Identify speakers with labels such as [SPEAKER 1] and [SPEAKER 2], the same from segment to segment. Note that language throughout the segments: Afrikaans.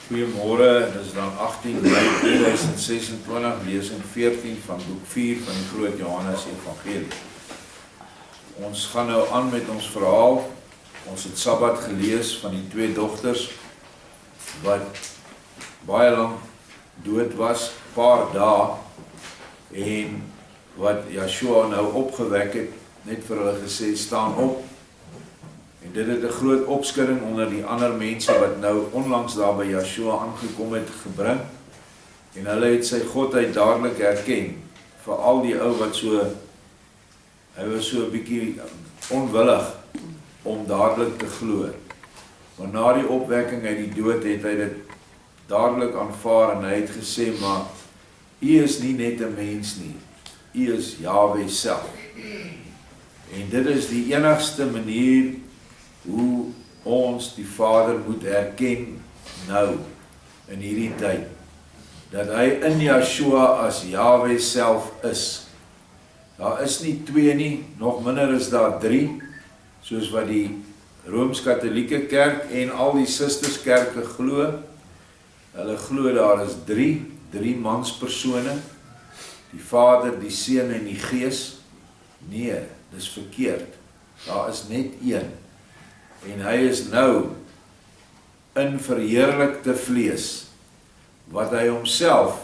[SPEAKER 1] Goeiemôre, dit is dan 18 Mei 2026, lesing 14 van boek 4 van die Groot Johannes Evangelie. Ons gaan nou aan met ons verhaal. Ons het Sabbat gelees van die twee dogters wat baie lang dood was, paar dae, en wat Yeshua nou opgewek het, net vir hulle gesê, staan op. En dit het 'n groot opskudding onder die ander mense wat nou onlangs daar by Yeshua aangekom het gebring. En hulle het sy godheid dadelik herken, veral die ou wat hy was so 'n bietjie onwillig om dadelik te glo. Maar na die opwekking uit die dood het hy dit dadelik aanvaar en hy het gesê, maar U is nie net 'n mens nie, U is Jahwe self. En dit is die enigste manier hoe ons die Vader moet erken nou, in hierdie tyd, dat hy in Yeshua as Jahwe self is. Daar is nie twee nie, nog minder is daar drie, soos wat die Rooms-Katholieke kerk en al die sisterskerke glo. Hulle glo daar is drie manspersone, die Vader, die Seun en die Gees. Nee, dis verkeerd. Daar is net een. En hy is nou in verheerlikte vlees, wat hy homself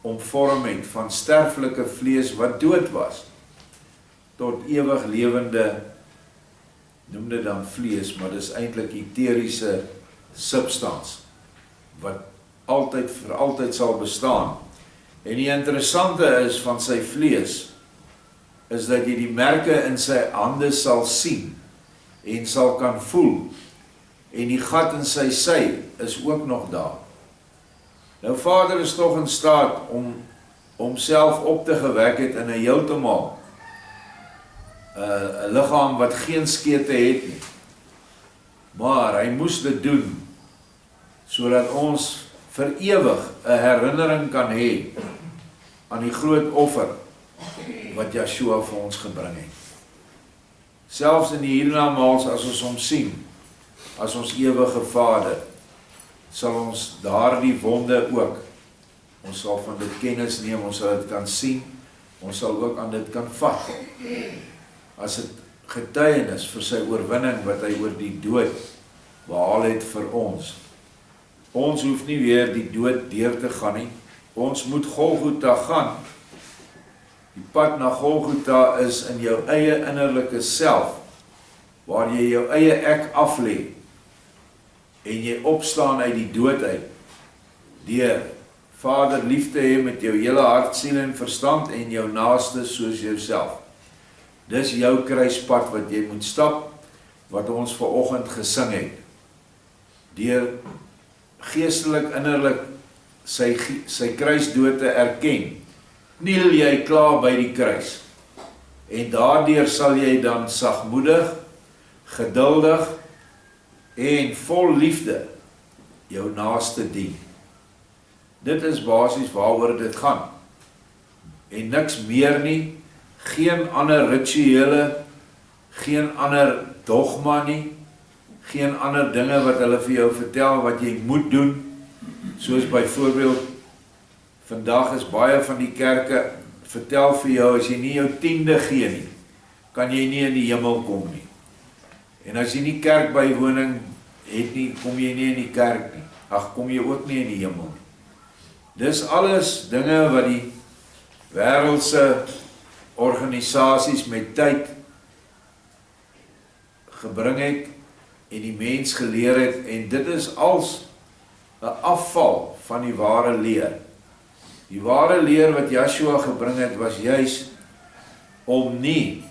[SPEAKER 1] omvorm het van sterflike vlees wat dood was, tot ewig lewende, noem dit dan vlees, maar dis eintlik eteriese substans, wat altyd vir altyd sal bestaan. En die interessante is van sy vlees, is dat jy die merke in sy hande sal sien, en sal kan voel, en die gat in sy sy is ook nog daar. Nou Vader is toch in staat om homself op te gewek het in 'n heeltemal 'n liggaam wat geen skete het nie. Maar hy moes dit doen, sodat ons vir ewig 'n herinnering kan hê aan die groot offer wat Yeshua vir ons gebring het. Selfs in die hiernamaals, as ons hom sien, as ons ewige Vader, sal ons daardie wonde ook, ons sal van dit kennis neem, ons sal dit kan sien, ons sal ook aan dit kan vat, as het getuienis vir sy oorwinning, wat hy oor die dood behaal het vir ons. Ons hoef nie weer die dood deur te gaan nie, ons moet Golgotha gaan. Die pad na Golgotha is in jou eie innerlike self, waar jy jou eie ek aflê, en jy opstaan uit die dood uit, deur Vader lief te hê met jou hele hart, siel en verstand, en jou naaste soos jouself. Dis jou kruispad wat jy moet stap, wat ons vanoggend gesing het, deur geestelik innerlik sy kruisdood te erken, kniel jy klaar by die kruis, en daardeur sal jy dan sagmoedig, geduldig, en vol liefde, jou naaste dien. Dit is basies waaroor dit gaan, en niks meer nie, geen ander rituele, geen ander dogma nie, geen ander dinge wat hulle vir jou vertel, wat jy moet doen, soos byvoorbeeld, vandag is baie van die kerke, vertel vir jou, as jy nie jou 10de gee nie, kan jy nie in die hemel kom nie. En as jy nie kerkbywoning het nie, kom jy nie in die kerk nie. Ag, kom jy ook nie in die hemel nie. Dis alles dinge wat die wêreldse organisasies met tyd gebring het, en die mens geleer het, en dit is als 'n afval van die ware leer. Die ware leer wat Yeshua gebring het, was juis om nie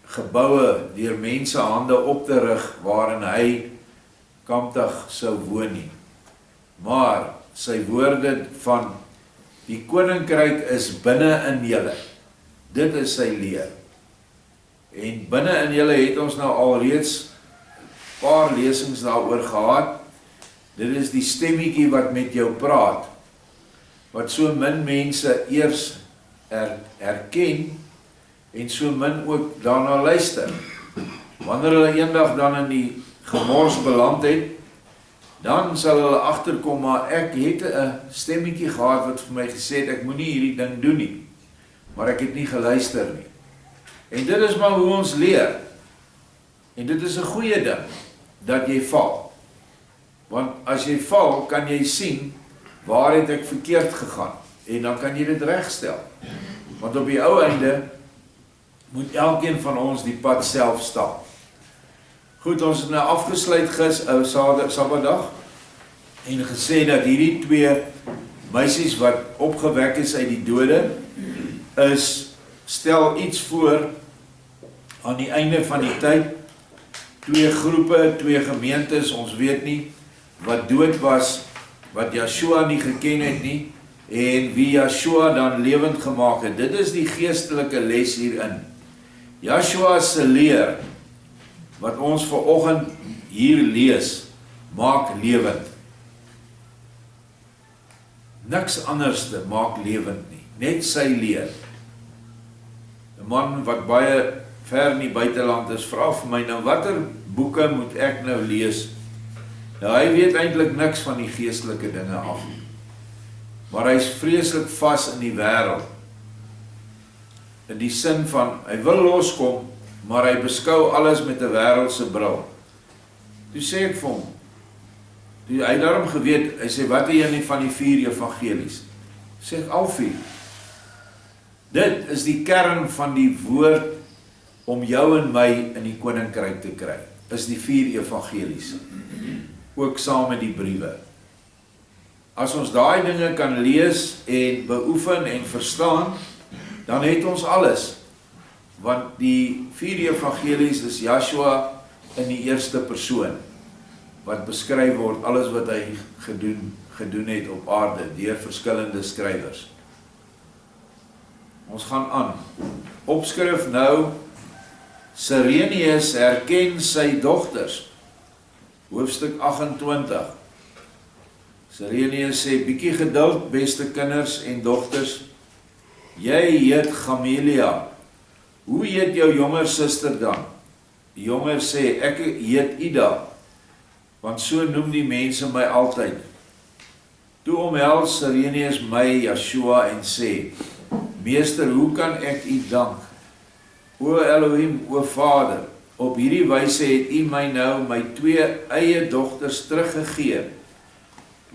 [SPEAKER 1] geboue deur mense hande op te rig, waarin hy kamptig sou woon nie. Maar sy woorde van die koninkryk is binne in julle. Dit is sy leer. En binne in julle het ons nou alreeds paar lesings daaroor gehad. Dit is die stemmetjie wat met jou praat, wat so min mense eers herken, en so min ook daarna luister. Wanneer hulle eendag dan in die gemors beland het, dan sal hulle agterkom, maar ek het 'n stemmetjie gehad wat vir my gesê het, ek moenie hierdie ding doen nie, maar ek het nie geluister nie. En dit is maar hoe ons leer, en dit is 'n goeie ding, dat jy val. Want as jy val, kan jy sien, waar het ek verkeerd gegaan, en dan kan jy dit regstel. Want op die ou einde, moet elkeen van ons die pad self stap. Goed, ons het nou afgesluit Sabbatdag, en gesê dat hierdie 2 meisies wat opgewek is uit die dode, stel iets voor, aan die einde van die tyd, 2 groepe, 2 gemeentes, ons weet nie, wat dood was, wat Yeshua nie geken het nie, en wie Yeshua dan lewend gemaak het. Dit is die geestelike les hierin. Yeshua se leer, wat ons vanoggend hier lees, maak lewend. Niks anderste maak lewend nie, net sy leer. 'n Man wat baie ver in die buiteland is, vra vir my, nou watter boeke moet ek nou lees? Nou hy weet eintlik niks van die geestelike dinge af, maar hy is vreeslik vas in die wêreld, in die sin van, hy wil loskom, maar hy beskou alles met 'n wêreldse bril. Toe sê ek vir hom, hy het daarom geweet, hy sê, wat is een van die 4 evangelies? Sê ek, al 4. Dit is die kern van die woord, om jou en my in die koninkryk te kry, is die 4 evangelies, ook saam met die briewe. As ons daai dinge kan lees, en beoefen en verstaan, dan het ons alles, want die 4 evangelies is Yeshua in die eerste persoon, wat beskryf word, alles wat hy gedoen het op aarde, deur verskillende skrywers. Ons gaan aan. Opskrif nou, Sireneus herken sy dogters, hoofstuk 28. Sireneus sê, bietjie geduld, beste kinders en dogters, jy heet Gamelia, hoe heet jou jonger suster dan? Die jonger sê, ek heet Ida, want so noem die mense my altyd. Toe omhels Sireneus my, Yeshua, en sê, Meester, hoe kan ek u dank? O Elohim, o Vader, op hierdie wyse het u my nou my 2 eie dogters teruggegee,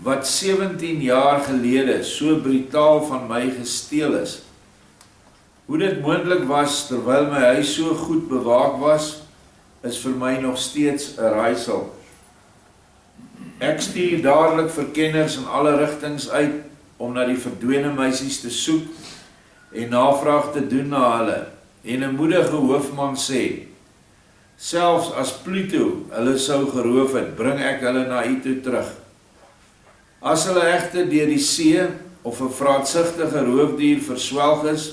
[SPEAKER 1] wat 17 jaar gelede so brutaal van my gesteel is. Hoe dit moontlik was, terwyl my huis so goed bewaak was, is vir my nog steeds 'n raaisel. Ek stuur dadelik verkenners in alle rigtings uit, om na die verdwene meisies te soek, en navraag te doen na hulle, en 'n moedige hoofman sê, selfs as Pluto hulle sou geroof het, bring ek hulle na u toe terug. As hulle egter deur die see, of 'n vraatsigtige roofdier verswelg is,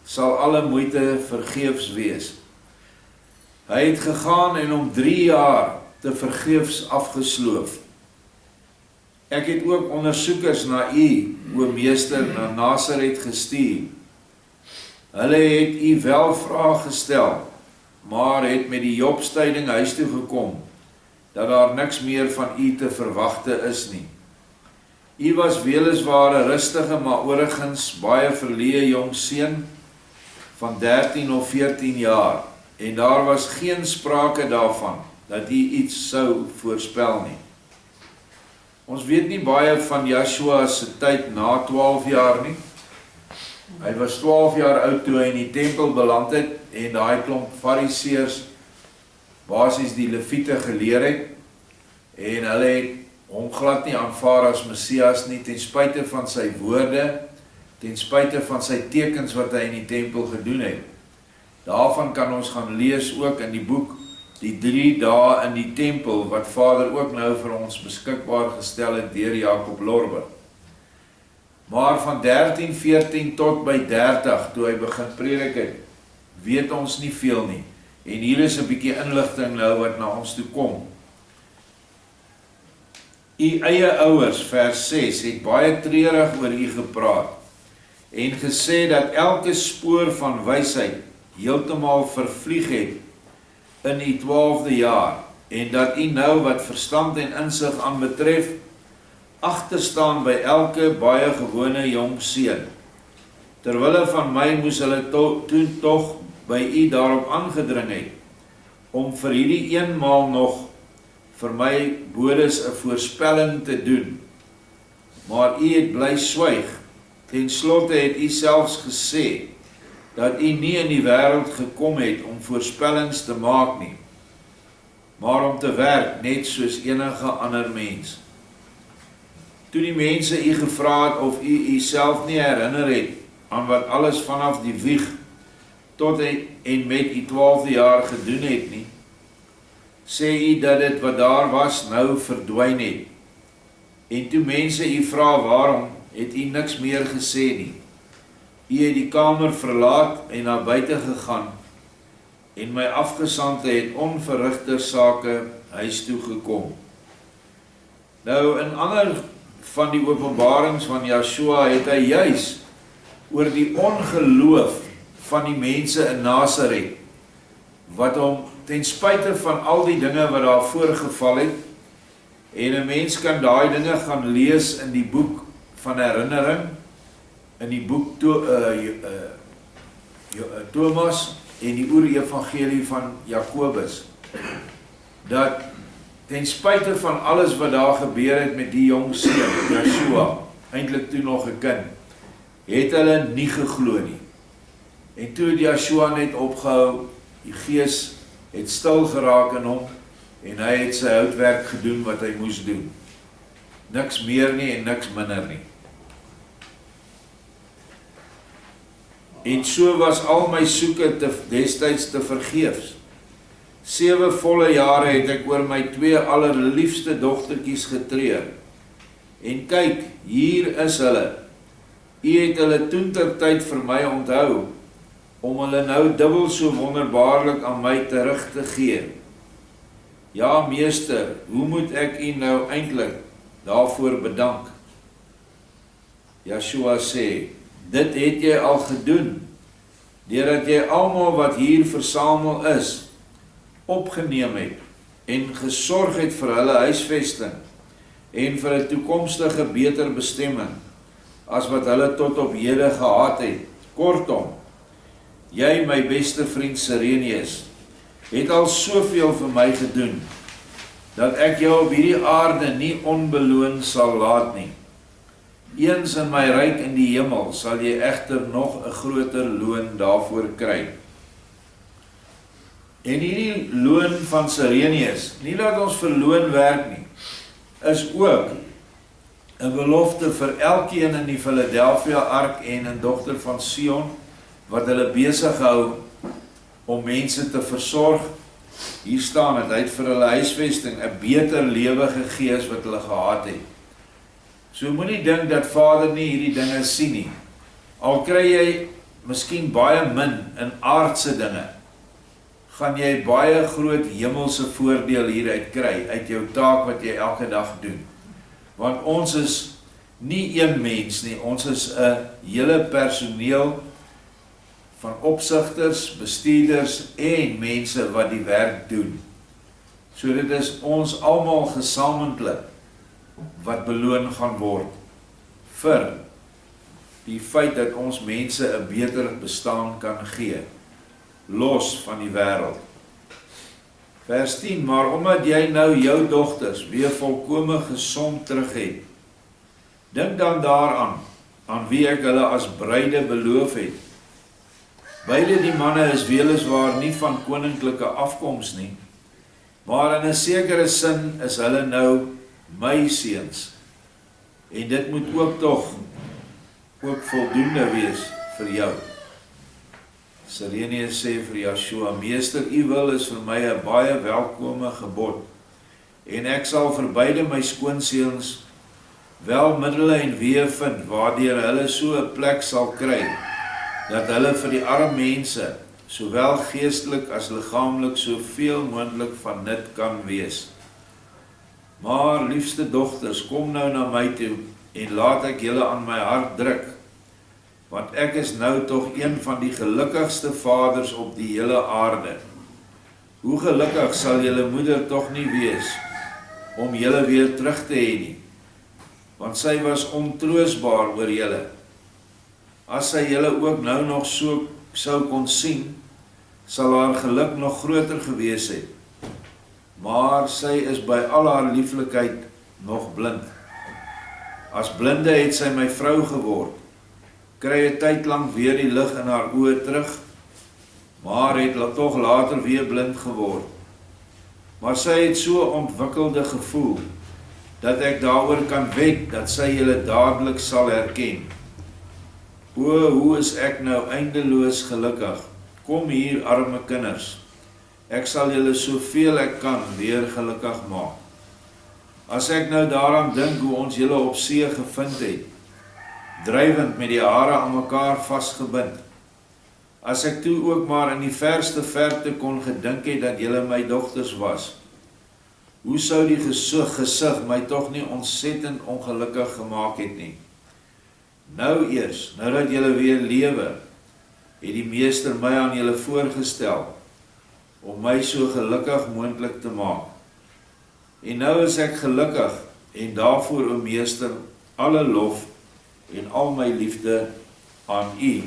[SPEAKER 1] sal alle moeite vergeefs wees. Hy het gegaan en om 3 jaar te vergeefs afgesloof. Ek het ook ondersoekers na u, o meester, na Nasaret gestuur. Hulle het u wel vrae gestel, maar het met die Jobstyding huis toe gekom, dat daar niks meer van u te verwagte is nie. U was weliswaar 'n rustige, maar oorigins baie verleë jong seun, van 13 of 14 jaar, en daar was geen sprake daarvan, dat u iets sou voorspel nie. Ons weet nie baie van Yeshua se tyd na 12 jaar nie. Hy was 12 jaar oud toe hy in die tempel beland het, en daai klomp fariseërs, basies die leviete geleer het, en hulle het hom glad nie aanvaar as Messias nie, ten spyte van sy woorde, ten spyte van sy tekens wat hy in die tempel gedoen het. Daarvan kan ons gaan lees ook in die boek, die 3 dae in die tempel, wat Vader ook nou vir ons beskikbaar gestel het deur Jacob Lorber. Maar van 13, 14 tot by 30, toe hy begin predik het, weet ons nie veel nie. En hier is 'n bietjie inligting nou wat na ons toe kom. U eie ouers, vers 6, het baie treurig oor u gepraat, en gesê dat elke spoor van wysheid heeltemal vervlieg het in die 12de jaar, en dat u nou wat verstand en insig aanbetref, agterstaan by elke baie gewone jong seun. Terwille van my moes hulle toen tog by u daarop aangedring het, om vir hierdie eenmaal nog vir my bodes 'n voorspelling te doen. Maar u het bly swyg. Ten slotte het u selfs gesê dat u nie in die wêreld gekom het om voorspellings te maak nie, maar om te werk net soos enige ander mens. Toe die mense u gevra het of u self nie herinner het aan wat alles vanaf die wieg tot en met u 12de jaar gedoen het nie, sê u dat dit wat daar was nou verdwyn het. En toe mense u vra waarom, het u niks meer gesê nie. U het die kamer verlaat en na buite gegaan, en my afgesande het onverrigter sake huis toe gekom. Nou, in ander van die openbarings van Yeshua het hy juis oor die ongeloof van die mense in Nasaret, wat hom ten spyte van al die dinge wat daar voorgeval het, en 'n mens kan daai dinge gaan lees in die boek van herinnering, in die boek Thomas en die oer-evangelie van Jakobus, dat ten spyte van alles wat daar gebeur het met die jong seun, Yeshua, eintlik toe nog 'n kind, het hulle nie geglo nie. En toe het Yeshua net opgehou, die Gees het stil geraak in hom, en hy het sy houtwerk gedoen wat hy moes doen. Niks meer nie en niks minder nie. En so was al my soeke destyds te vergeefs. 7 volle jare het ek oor my 2 allerliefste dogtertjies getreur. En kyk, hier is hulle. U het hulle toen ter tyd vir my onthou, om hulle nou dubbel so wonderbaarlik aan my terug te gee. Ja, meester, hoe moet ek u nou eintlik daarvoor bedank? Yeshua sê, dit het jy al gedoen, deurdat jy almal wat hier versamel is, opgeneem het, en gesorg het vir hulle huisvesting, en vir 'n toekomstige beter bestemming, as wat hulle tot op hede gehad het. Kortom, jy, my beste vriend Sirenius, het al soveel vir my gedoen, dat ek jou op hierdie aarde nie onbeloon sal laat nie. Eens in my ryk in die hemel sal jy egter nog 'n groter loon daarvoor kry. En hierdie loon van Sirenius, nie laat ons verloon werk nie, is ook 'n belofte vir elkeen in die Philadelphia ark en 'n dogter van Sion, wat hulle besig hou om mense te versorg. Hier staan het, hy het vir hulle huisvesting 'n beter lewe gegee as wat hulle gehad het. So moenie dink dat Vader nie hierdie dinge sien nie. Al kry jy miskien baie min in aardse dinge, gaan jy baie groot hemelse voordeel hieruit kry, uit jou taak wat jy elke dag doen. Want ons is nie een mens nie, ons is 'n hele personeel van opsigters, bestuurders en mense wat die werk doen. So dit is ons almal gesamentlik wat beloon gaan word vir die feit dat ons mense 'n beter bestaan kan gee, los van die wêreld. Vers 10, maar omdat jy nou jou dogters weer volkome gesond terug het, dink dan daaraan, aan wie ek hulle as bruide beloof het. Beide die manne is weliswaar nie van koninklike afkoms nie, maar in 'n sekere sin is hulle nou my seuns. En dit moet ook voldoende wees vir jou. Sirenius sê vir Yeshua, meester, u wil is vir my 'n baie welkome gebod, en ek sal vir beide my skoonseuns wel middele en weë vind, waardeur hulle so 'n plek sal kry, dat hulle vir die arme mense, sowel geestelik as liggaamlik, soveel moontlik van nut kan wees. Maar, liefste dogters, kom nou na my toe, en laat ek julle aan my hart druk, want ek is nou tog een van die gelukkigste vaders op die hele aarde. Hoe gelukkig sal julle moeder tog nie wees om julle weer terug te hê nie, want sy was ontroostbaar oor julle. As sy julle ook nou nog so sou kon sien, sal haar geluk nog groter gewees het. Maar sy is by al haar lieflikheid nog blind. As blinde het sy my vrou geword, kry 'n tyd lank weer die lig in haar oë terug, maar het tog later weer blind geword. Maar sy het so ontwikkelde gevoel, dat ek daaroor kan wed, dat sy julle dadelik sal herken. O, hoe is ek nou eindeloos gelukkig. Kom hier, arme kinders. Ek sal julle soveel ek kan weer gelukkig maak. As ek nou daaraan dink hoe ons julle op see gevind het, drywend met die hare aan mekaar vasgebind. As ek toe ook maar in die verste verte kon gedink het dat julle my dogters was, hoe sou die gesig my tog nie ontsettend ongelukkig gemaak het nie. Nou eers, nou dat julle weer lewe, het die meester my aan julle voorgestel, om my so gelukkig moontlik te maak. En nou is ek gelukkig, en daarvoor, o meester, alle lof en al my liefde aan u.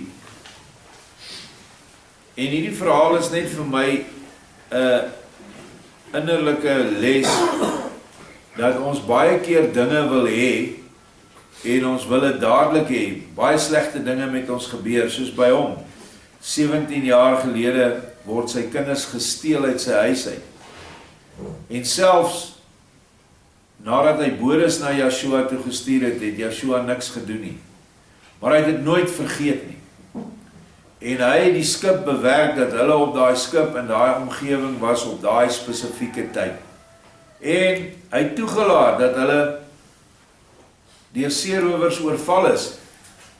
[SPEAKER 1] En hierdie verhaal is net vir my 'n innerlike les, dat ons baie keer dinge wil hê, en ons wil dit dadelik hê. Baie slegte dinge met ons gebeur, soos by hom. 17 jaar gelede word sy kinders gesteel uit sy huis uit. En selfs nadat hy bodes na Joshua toe gestuur het, het Joshua niks gedoen nie. Maar hy het dit nooit vergeet nie. En hy het die skip bewerk, dat hulle op daai skip in daai omgewing was op daai spesifieke tyd. En hy het toegelaat dat hulle deur seerowers oorval is.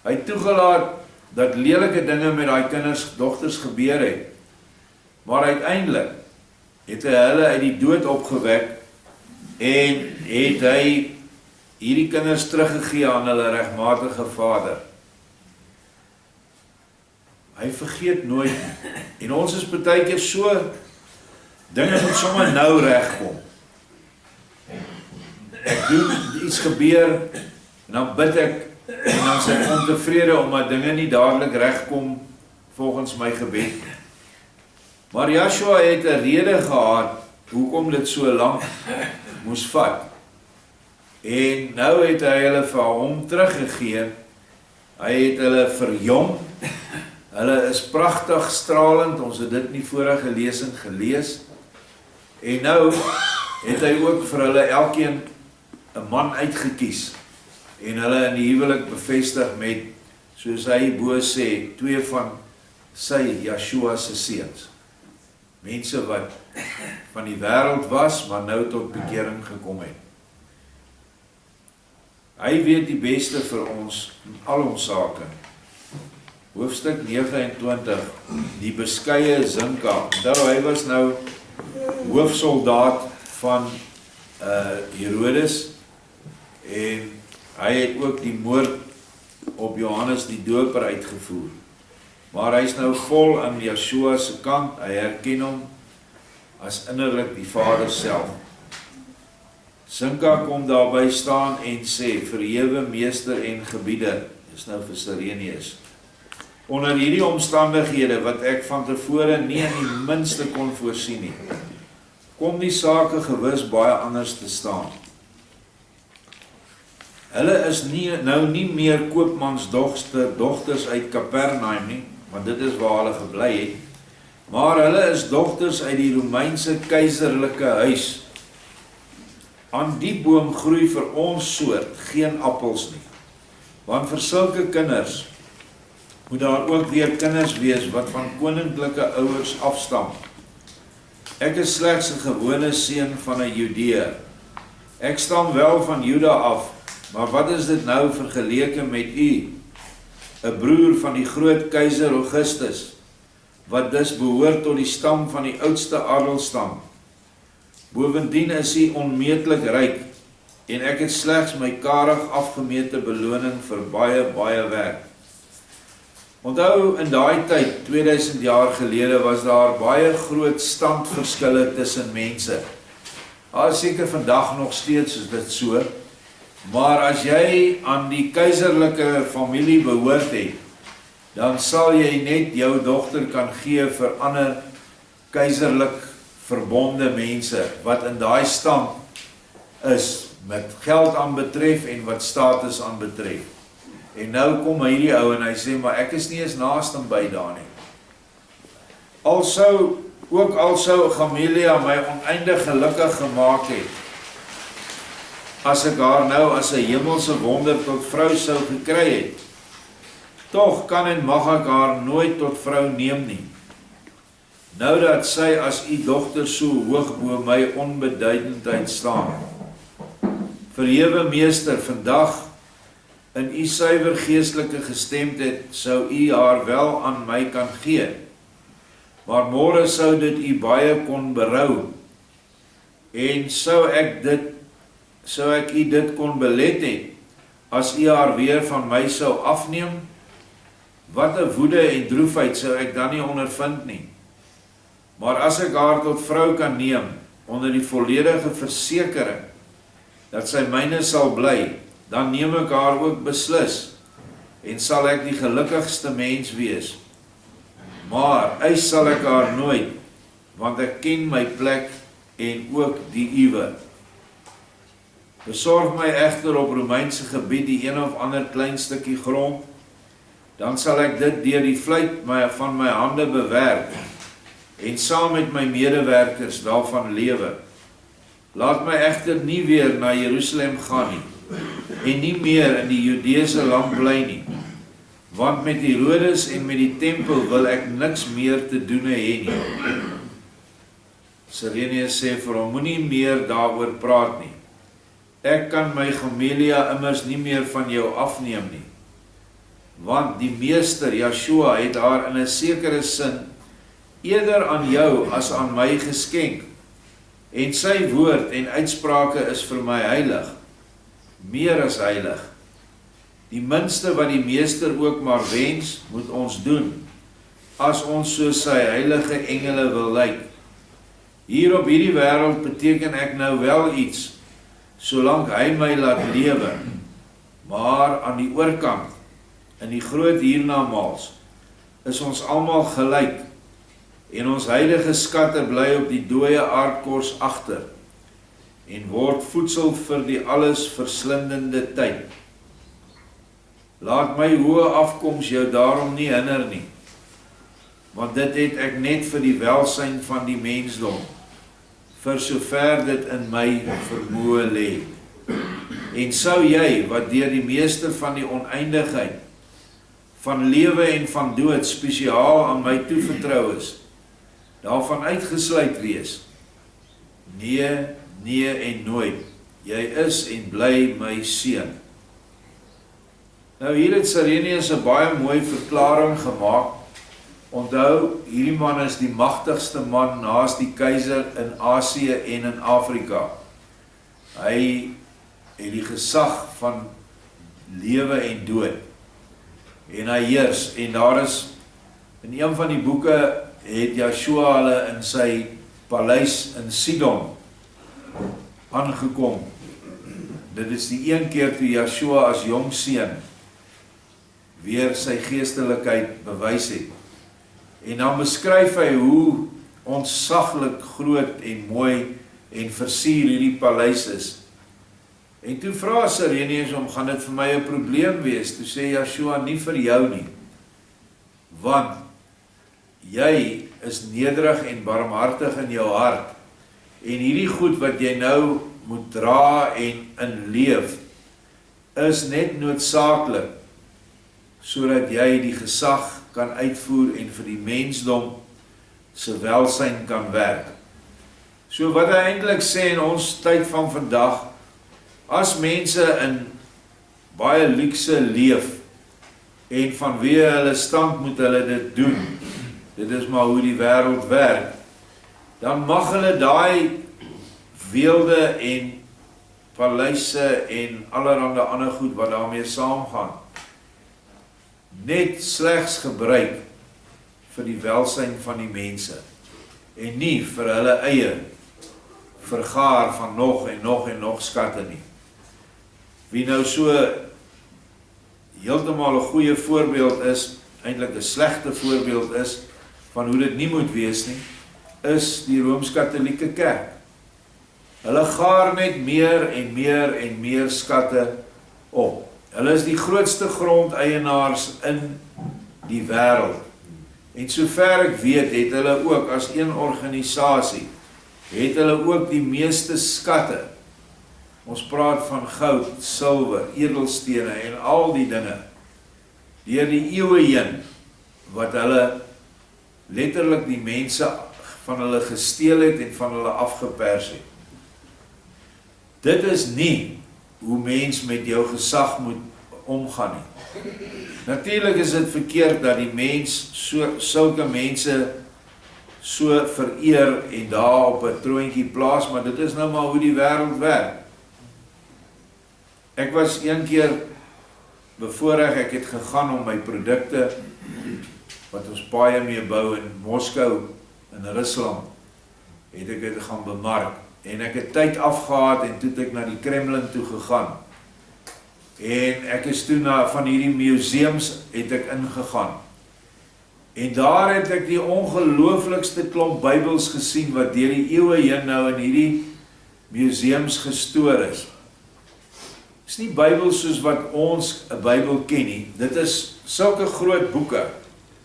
[SPEAKER 1] Hy het toegelaat dat lelike dinge met daai dogters gebeur het. Maar uiteindelik het hy hulle uit die dood opgewek en het hy hierdie kinders teruggegee aan hulle regmatige vader. Hy vergeet nooit nie. En ons is baie keer so, dinge moet sommer nou regkom. Ek doen iets gebeur, en dan bid ek, en dan is ek ontevrede omdat dinge nie dadelik regkom volgens my gebed. Maar Joshua het 'n rede gehad hoekom dit so lank moes vat. En nou het hy hulle vir hom teruggegee. Hy het hulle verjong. Hulle is pragtig stralend, ons het dit nie vorige lesing gelees. En nou het hy ook vir hulle elkeen 'n man uitgekies. En hulle in die huwelik bevestig met, soos hy bo sê, 2 van sy Joshua se seuns. Mense wat van die wêreld was, maar nou tot bekering gekom het. Hy weet die beste vir ons in al ons sake. Hoofstuk 29, die beskeie Zinka. Onthou, hy was nou hoofsoldaat van Herodes, en hy het ook die moord op Johannes die Doper uitgevoer. Maar hy is nou vol aan Joshua se kant, hy herken hom as innerlik die Vader self. Zinka kom daarby staan en sê, verhewe meester en gebieder, is nou vir Sirenius. Onder hierdie omstandighede wat ek van tevore nie in die minste kon voorsien nie, kom die sake gewis baie anders te staan. Hulle is nou nie meer koopmansdogters uit Kapernaum nie, want dit is waar hulle gebly het, maar hulle is dogters uit die Romeinse keizerlike huis. Aan die boom groei vir ons soort geen appels nie, want vir sulke kinders moet daar ook weer kinders wees wat van koninklike ouers afstam. Ek is slegs 'n gewone seun van 'n Judeër. Ek stam wel van Juda af, maar wat is dit nou vergeleke met u, 'n broer van die groot keiser Augustus, wat dus behoort tot die stam van die oudste adelstam. Bovendien is hy onmeetlik ryk, en ek het slegs my karig afgemete beloning vir baie, baie werk. Onthou in daai tyd, 2000 jaar gelede, was daar baie groot standverskille tussen mense. Seker vandag nog steeds is dit so, maar as jy aan die keiserlike familie behoort het, dan sal jy net jou dogter kan gee vir ander keiserlik verbonde mense, wat in daai stand is, met geld aanbetref en wat status aanbetref. En nou kom hierdie ou en hy sê, maar ek is nie eens naaste by daar nie. Al sou Gamelia my oneindig gelukkig gemaak het, as ek haar nou as 'n hemelse wonder tot vrou sou gekry het, tog kan en mag ek haar nooit tot vrou neem nie. Nou dat sy as u dogter so hoog bo my onbeduidendheid staan. Verhewe meester, vandag in u suiwer geestelike gestemdheid sou u haar wel aan my kan gee, maar môre sou dit u baie kon berou, en sou ek u dit kon belet het, as u haar weer van my sou afneem, wat 'n woede en droefheid sou ek dan nie ondervind nie. Maar as ek haar tot vrou kan neem, onder die volledige versekering, dat sy myne sal bly, dan neem ek haar ook beslis, en sal ek die gelukkigste mens wees. Maar eis sal ek haar nooit, want ek ken my plek en ook die uwe. Besorg my egter op Romeinse gebied die een of ander klein stukkie grond, dan sal ek dit deur die vlijt van my hande bewerk, en saam met my medewerkers daarvan lewe. Laat my egter nie weer na Jerusalem gaan nie, en nie meer in die Judeese land bly nie, want met Herodes en met die tempel wil ek niks meer te doen hê nie. Sirenius sê vir hom, moenie meer daaroor praat nie. Ek kan my Gamelia immers nie meer van jou afneem nie, want die meester, Yeshua, het haar in 'n sekere sin eerder aan jou as aan my geskenk, en sy woord en uitsprake is vir my heilig, meer as heilig. Die minste wat die meester ook maar wens, moet ons doen, as ons soos sy heilige engele wil lyk. Hier op hierdie wêreld beteken ek nou wel iets, solank hy my laat lewe, maar aan die oorkant, in die groot hiernamaals, is ons almal gelyk, en ons heilige skatte bly op die dooie aardkors agter, en word voedsel vir die alles verslindende tyd. Laat my hoë afkoms jou daarom nie hinder nie, want dit het ek net vir die welsyn van die mensdom, vir sover dit in my vermoë lê. En sou jy, wat deur die meester van die oneindigheid, van lewe en van dood spesiaal aan my toevertrou is, daarvan uitgesluit wees? Nee, nee en nooit. Jy is en bly my seun. Nou hier het Sirenius 'n baie mooi verklaring gemaak. Onthou, hierdie man is die magtigste man naas die keiser in Asië en in Afrika. Hy het die gesag van lewe en dood. En hy heers, en daar is, in een van die boeke, het Yeshua hulle in sy paleis in Sidon aangekom. Dit is die een keer toe Yeshua as jong seun weer sy geestelikheid bewys het. En dan beskryf hy hoe ontsaglik groot en mooi en versier hierdie paleis is. En toe vra Sirenius hom, gaan dit vir my 'n probleem wees? Toe sê Yeshua, nie vir jou nie, want jy is nederig en barmhartig in jou hart, en hierdie goed wat jy nou moet dra en in leef, is net noodsaaklik, sodat jy die gesag kan uitvoer en vir die mensdom se welsyn kan werk. So wat hy eintlik sê in ons tyd van vandag, as mense in baie luukse leef, en vanweë hulle stand moet hulle dit doen, dit is maar hoe die wêreld werk, dan mag hulle daai weelde en paleise en allerhande ander goed wat daarmee saamgaan, net slegs gebruik vir die welsyn van die mense en nie vir hulle eie vergaar van nog en nog en nog skatte nie. Wie nou so heeltemal 'n goeie voorbeeld is, eintlik 'n slegte voorbeeld is van hoe dit nie moet wees nie, is die Rooms-Katolieke Kerk. Hulle gaar net meer en meer en meer skatte op. Hulle is die grootste grondeienaars in die wêreld. En sover ek weet, het hulle ook as een organisasie, het hulle ook die meeste skatte. Ons praat van goud, silwer, edelstene en al die dinge, deur die eeue heen, wat hulle letterlik die mense van hulle gesteel het en van hulle afgepers het. Dit is nie hoe mens met jou gesag moet omgaan nie. Natuurlik is dit verkeerd dat die mens sulke mense so vereer en daar op 'n troontjie plaas, maar dit is nou maar hoe die wêreld werk. Ek was een keer bevoorreg, ek het gegaan om my produkte, wat ons baie mee bou in Moskou, in Rusland, het ek dit gaan bemark. En ek het tyd afgehad en toe het ek na die Kremlin toe gegaan. En ek is toe van hierdie museums het ek ingegaan. En daar het ek die ongelooflikste klomp Bybels gesien wat deur die eeue heen nou in hierdie museums gestoor is. Dit is nie Bybels soos wat ons 'n Bybel ken nie. Dit is sulke groot boeke,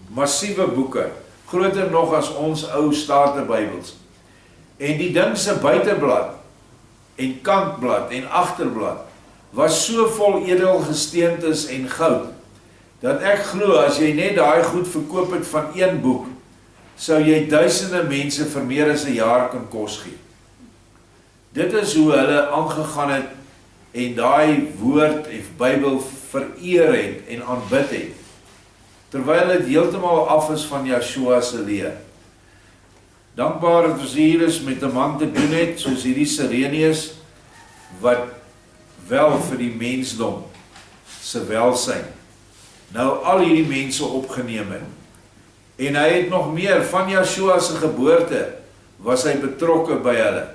[SPEAKER 1] massiewe boeke, groter nog as ons ou Statenbybels. En die ding se buiteblad en kantblad en agterblad was so vol edelgesteentes en goud, dat ek glo as jy net daai goed verkoop het van een boek, sou jy duisende mense vir meer as 'n jaar kan kos gee. Dit is hoe hulle aangegaan het en daai woord of Bybel vereer het en aanbid het, terwyl dit heeltemal af is van Yeshua se leer. Dankbaar dat ons hier is met 'n man te doen het, soos hierdie Sireneus, wat wel vir die mensdom se welsyn nou al hierdie mense opgeneem het. En hy het nog meer, van Yeshua se geboorte was hy betrokke by hulle.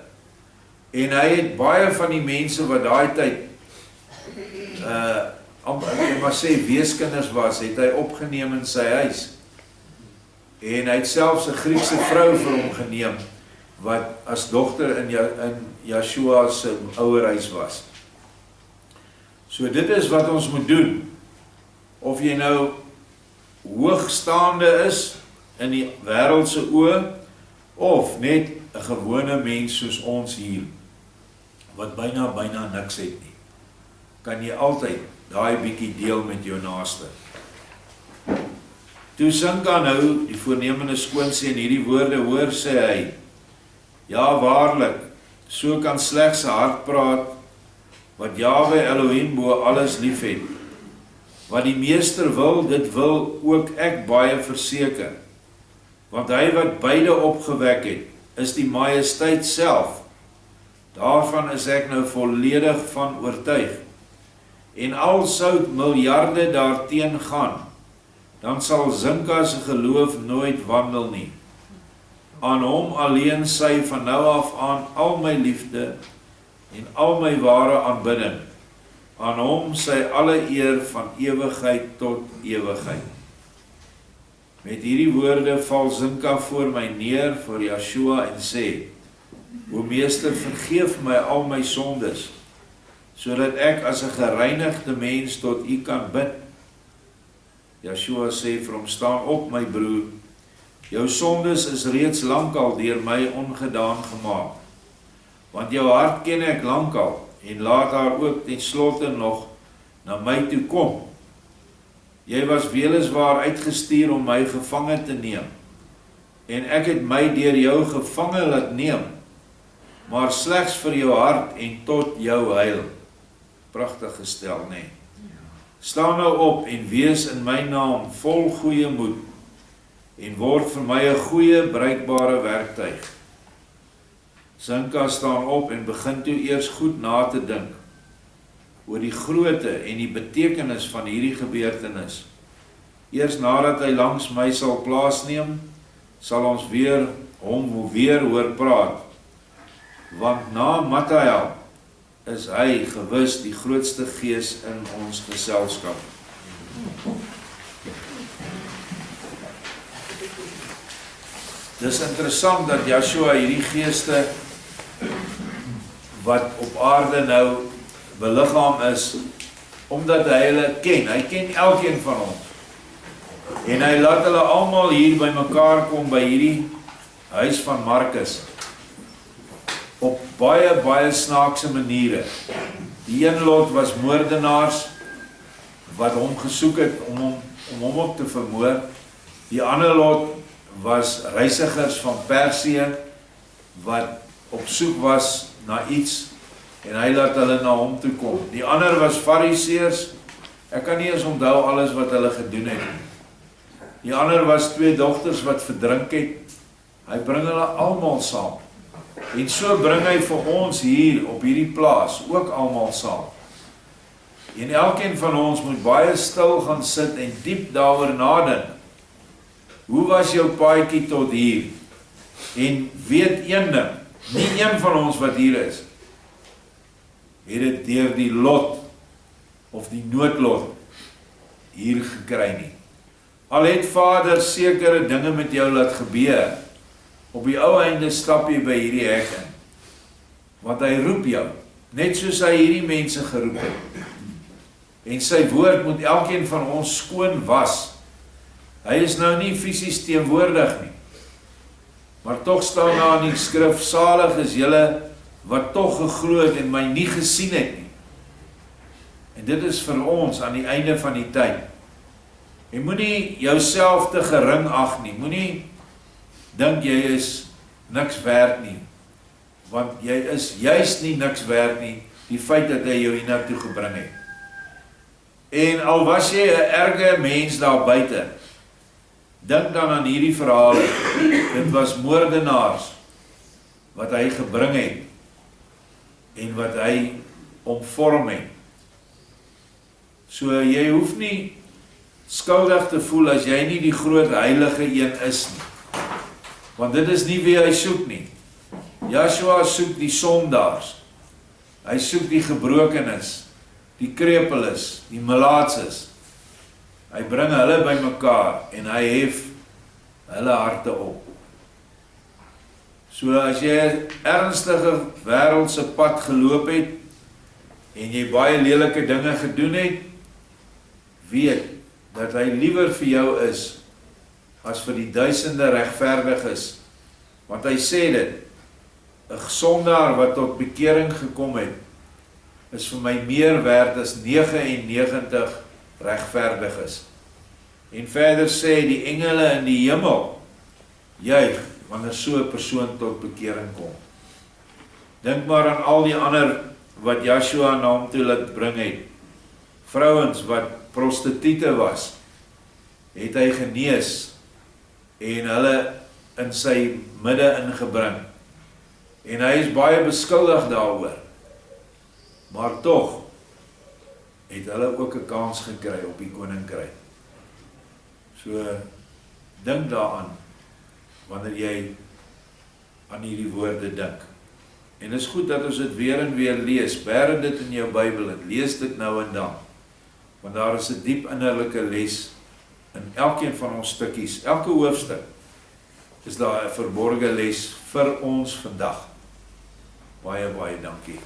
[SPEAKER 1] En hy het baie van die mense wat daai tyd ek maar sê weeskinders was, het hy opgeneem in sy huis. En hy het selfs 'n Griekse vrou vir hom geneem, wat as dogter in Yeshua se ouerhuis was. So dit is wat ons moet doen. Of jy nou hoogstaande is in die wêreldse oë, of net 'n gewone mens soos ons hier, wat byna niks het nie, kan jy altyd daai bietjie deel met jou naaste. Toe Zinka nou, die voornemende skoonseun, hierdie woorde hoor, sê hy, ja waarlik, so kan slegs 'n hart praat, wat Jahwe Elohim bo alles lief het. Wat die meester wil, dit wil ook ek baie verseker. Want hy wat beide opgewek het, is die majesteit self. Daarvan is ek nou volledig van oortuig. En al sou miljarde daarteen gaan, dan sal Zinka se geloof nooit wandel nie. Aan hom alleen sy van nou af aan al my liefde en al my ware aanbidding. Aan hom sy alle eer van ewigheid tot ewigheid. Met hierdie woorde val Zinka voor my neer vir Yeshua en sê, o meester, vergeef my al my sondes, sodat ek as 'n gereinigde mens tot u kan bid. Yeshua sê vir hom, staan op my broer, jou sondes is reeds lankal deur my ongedaan gemaak, want jou hart ken ek lankal, en laat haar ook ten slotte nog na my toe kom. Jy was weliswaar uitgestuur om my gevange te neem, en ek het my deur jou gevange laat neem, maar slegs vir jou hart en tot jou heil. Pragtig gestel, nee. Staan nou op en wees in my naam vol goeie moed, en word vir my 'n goeie, bruikbare werktuig. Zinka staan op en begin toe eers goed na te dink oor die grootte en die betekenis van hierdie gebeurtenis. Eers nadat hy langs my sal plaasneem, sal ons hom weer hoor praat. Want na Matthew is hy gewis die grootste gees in ons geselskap. Dis interessant dat Joshua hierdie geeste wat op aarde nou beliggaam is, omdat hy hulle ken. Hy ken elkeen van ons. En hy laat hulle almal hier by mekaar kom by hierdie huis van Markus. Op baie snaakse maniere. Die een lot was moordenaars wat hom gesoek het om hom op te vermoor. Die ander lot was reisigers van Persië wat op soek was na iets en hy laat hulle na hom toe kom. Die ander was Fariseërs. Ek kan nie eens onthou alles wat hulle gedoen het. Die ander was 2 dogters wat verdrink het. Hy bring hulle almal saam. En so bring hy vir ons hier op hierdie plaas ook almal saam. En elkeen van ons moet baie stil gaan sit en diep daaroor nadink. Hoe was jou paadjie tot hier? En weet een ding, nie een van ons wat hier is, het dit deur die lot of die noodlot hier gekry nie. Al het Vader sekere dinge met jou laat gebeur, op die ou einde stap jy by hierdie hek in. Want hy roep jou, net soos hy hierdie mense geroep het. En sy woord moet elkeen van ons skoon was. Hy is nou nie fisies teenwoordig nie. Maar tog staan daar in die skrif, salig is julle wat tog geglo het en my nie gesien het nie. En dit is vir ons aan die einde van die tyd. Jy moenie jouself te gering ag nie. Moenie dink jy is niks werd nie. Want jy is juist nie niks werd nie, die feit dat hy jou hiernatoe gebring het. En al was jy 'n erge mens daar buite, dink dan aan hierdie verhale. Dit was moordenaars wat hy gebring het en wat hy omvorm het. So jy hoef nie skuldig te voel as jy nie die groot heilige een is nie. Want dit is nie wie hy soek nie. Joshua soek die sondaars. Hy soek die gebrokenes, die krepeles, die melaatses. Hy bring hulle by mekaar en hy hef hulle harte op. So as jy 'n ernstige wêreldse pad geloop het en jy baie lelike dinge gedoen het, weet dat hy liewer vir jou is as vir die duisende regverdiges. Want hy sê dit, 'n sondaar wat tot bekering gekom het, is vir my meer werd as 99 regverdiges. En verder sê die engele in die hemel juig wanneer so 'n persoon tot bekering kom. Dink maar aan al die ander wat Joshua na hom toe laat bring het. Vrouens wat prostituie was, het hy genees en hulle in sy midde ingebring. En hy is baie beskuldig daaroor. Maar tog het hulle ook 'n kans gekry op die koninkryk. So dink daaraan wanneer jy aan hierdie woorde dink. En is goed dat ons dit weer en weer lees. Bære dit in jou Bybel en lees dit nou en dan. Want daar is 'n diep innerlike les in elkeen van ons stukkies. Elke hoofstuk is daar 'n verborgde les vir ons vandag. Baie dankie.